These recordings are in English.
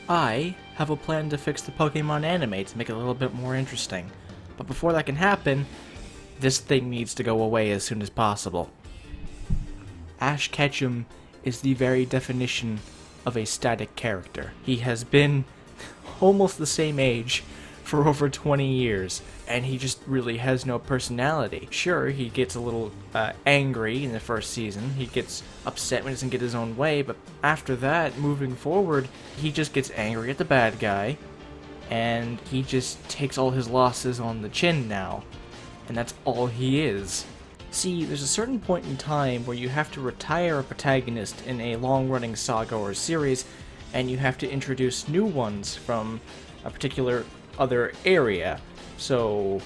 I have a plan to fix the Pokemon anime to make it a little bit more interesting. But before that can happen, this thing needs to go away as soon as possible. Ash Ketchum is the very definition of a static character. He has been almost the same age for over 20 years, and he just really has no personality. Sure, he gets a little angry in the first season, he gets upset when he doesn't get his own way, but after that, moving forward, he just gets angry at the bad guy, and he just takes all his losses on the chin now, and that's all he is. See, there's a certain point in time where you have to retire a protagonist in a long-running saga or series, and you have to introduce new ones from a particular other area. So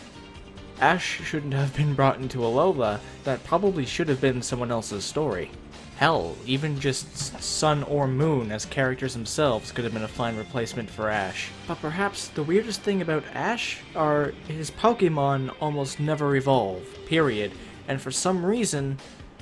Ash shouldn't have been brought into Alola. That probably should have been someone else's story. Hell, even just Sun or Moon as characters themselves could have been a fine replacement for Ash. But perhaps the weirdest thing about Ash are his Pokemon almost never evolve, period. And for some reason,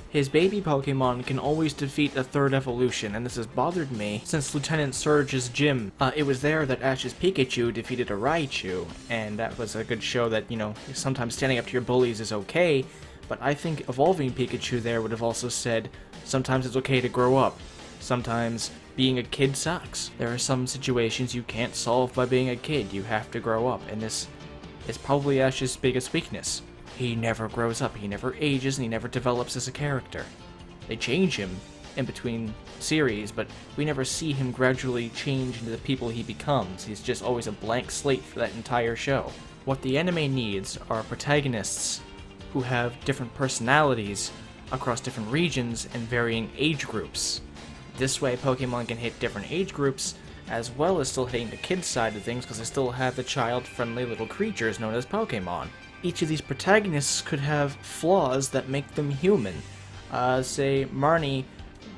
his baby Pokemon can always defeat a third evolution, and this has bothered me since Lieutenant Surge's gym. It was there that Ash's Pikachu defeated a Raichu, and that was a good show that, sometimes standing up to your bullies is okay, but I think evolving Pikachu there would have also said, sometimes it's okay to grow up. Sometimes being a kid sucks. There are some situations you can't solve by being a kid, you have to grow up, and this is probably Ash's biggest weakness. He never grows up, he never ages, and he never develops as a character. They change him in between series, but we never see him gradually change into the people he becomes. He's just always a blank slate for that entire show. What the anime needs are protagonists who have different personalities across different regions and varying age groups. This way, Pokemon can hit different age groups, as well as still hitting the kid side of things, because they still have the child-friendly little creatures known as Pokemon. Each of these protagonists could have flaws that make them human. Say, Marnie,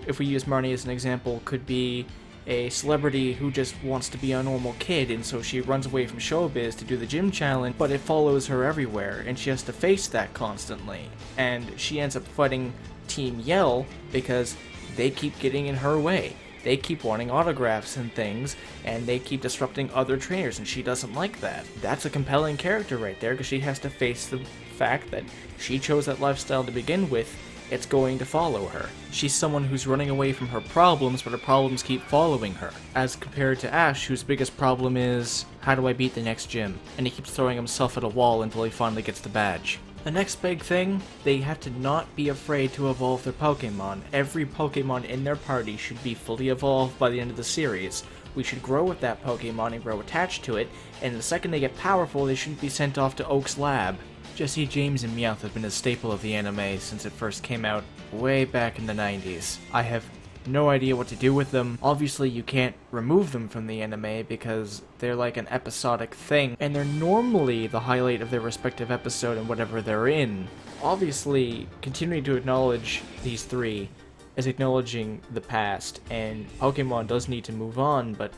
if we use Marnie as an example, could be a celebrity who just wants to be a normal kid, and so she runs away from showbiz to do the gym challenge, but it follows her everywhere, and she has to face that constantly. And she ends up fighting Team Yell because they keep getting in her way. They keep wanting autographs and things, and they keep disrupting other trainers, and she doesn't like that. That's a compelling character right there, because she has to face the fact that she chose that lifestyle to begin with. It's going to follow her. She's someone who's running away from her problems, but her problems keep following her. As compared to Ash, whose biggest problem is, how do I beat the next gym? And he keeps throwing himself at a wall until he finally gets the badge. The next big thing, they have to not be afraid to evolve their Pokemon. Every Pokemon in their party should be fully evolved by the end of the series. We should grow with that Pokemon and grow attached to it, and the second they get powerful, they shouldn't be sent off to Oak's lab. Jesse James and Meowth have been a staple of the anime since it first came out way back in the 90s. I have no idea what to do with them. Obviously, you can't remove them from the anime because they're like an episodic thing, and they're normally the highlight of their respective episode and whatever they're in. Obviously, continuing to acknowledge these three is acknowledging the past, and Pokemon does need to move on, but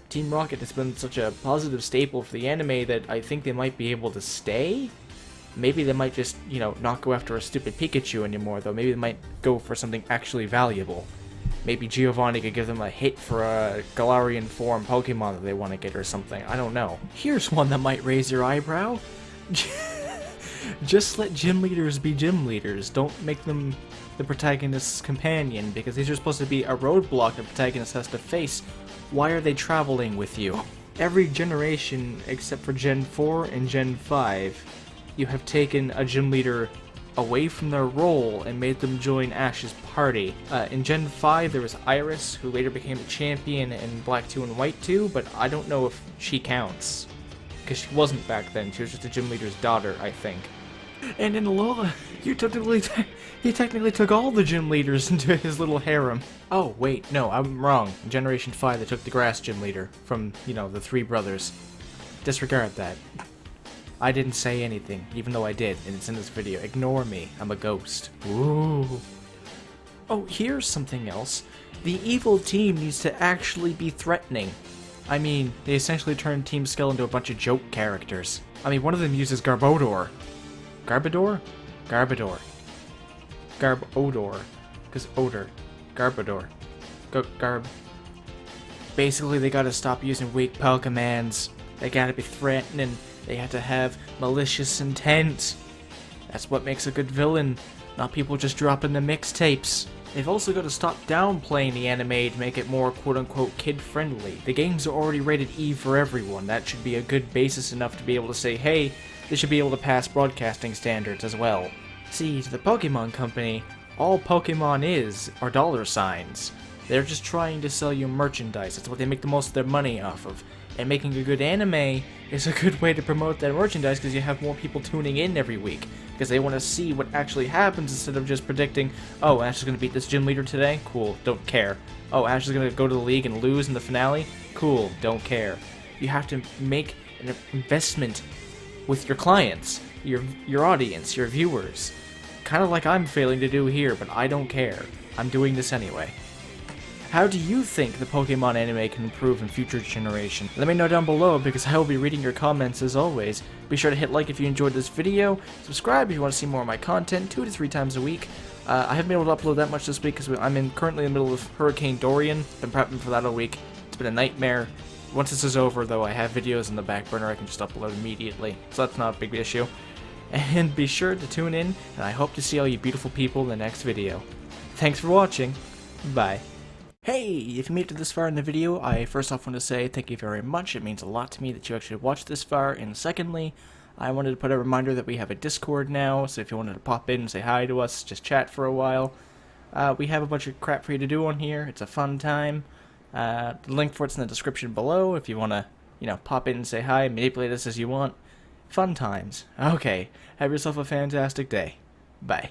Team Rocket has been such a positive staple for the anime that I think they might be able to stay. Maybe they might just, not go after a stupid Pikachu anymore, though. Maybe they might go for something actually valuable. Maybe Giovanni could give them a hit for a Galarian form Pokemon that they want to get or something. I don't know. Here's one that might raise your eyebrow. Just let gym leaders be gym leaders. Don't make them the protagonist's companion, because these are supposed to be a roadblock the protagonist has to face. Why are they traveling with you? Every generation, except for Gen 4 and Gen 5, you have taken a gym leader away from their role and made them join Ash's party. In Gen 5, there was Iris, who later became the champion in Black 2 and White 2, but I don't know if she counts. Because she wasn't back then, she was just a gym leader's daughter, I think. And in Alola, he technically took all the gym leaders into his little harem. Oh, wait, no, I'm wrong. In Generation 5, they took the grass gym leader from, the three brothers. Disregard that. I didn't say anything, even though I did, and it's in this video. Ignore me. I'm a ghost. Ooh. Oh, here's something else. The evil team needs to actually be threatening. I mean, they essentially turned Team Skull into a bunch of joke characters. I mean, one of them uses Garbodor. Garbodor? Garbodor. Garbodor. Because odor. Garbodor. Basically, they gotta stop using weak Pokemons. They gotta be threatening. They have to have malicious intent. That's what makes a good villain, not people just dropping the mixtapes. They've also got to stop downplaying the anime to make it more quote-unquote kid-friendly. The games are already rated E for everyone. That should be a good basis enough to be able to say, hey, they should be able to pass broadcasting standards as well. See, to the Pokemon Company, all Pokemon are dollar signs. They're just trying to sell you merchandise. That's what they make the most of their money off of. And making a good anime is a good way to promote that merchandise because you have more people tuning in every week. Because they want to see what actually happens instead of just predicting, oh, Ash is going to beat this gym leader today? Cool, don't care. Oh, Ash is going to go to the league and lose in the finale? Cool, don't care. You have to make an investment with your clients, your audience, your viewers. Kind of like I'm failing to do here, but I don't care. I'm doing this anyway. How do you think the Pokemon anime can improve in future generations? Let me know down below because I will be reading your comments as always. Be sure to hit like if you enjoyed this video, subscribe if you want to see more of my content 2 to 3 times a week. I haven't been able to upload that much this week because I'm currently in the middle of Hurricane Dorian. Been prepping for that all week. It's been a nightmare. Once this is over though, I have videos in the back burner I can just upload immediately, so that's not a big issue. And be sure to tune in, and I hope to see all you beautiful people in the next video. Thanks for watching. Bye. Hey, if you made it this far in the video, I first off want to say thank you very much. It means a lot to me that you actually watched this far. And secondly, I wanted to put a reminder that we have a Discord now, so if you wanted to pop in and say hi to us, just chat for a while. We have a bunch of crap for you to do on here. It's a fun time. The link for it's in the description below if you want to, pop in and say hi, manipulate us as you want. Fun times. Okay, have yourself a fantastic day. Bye.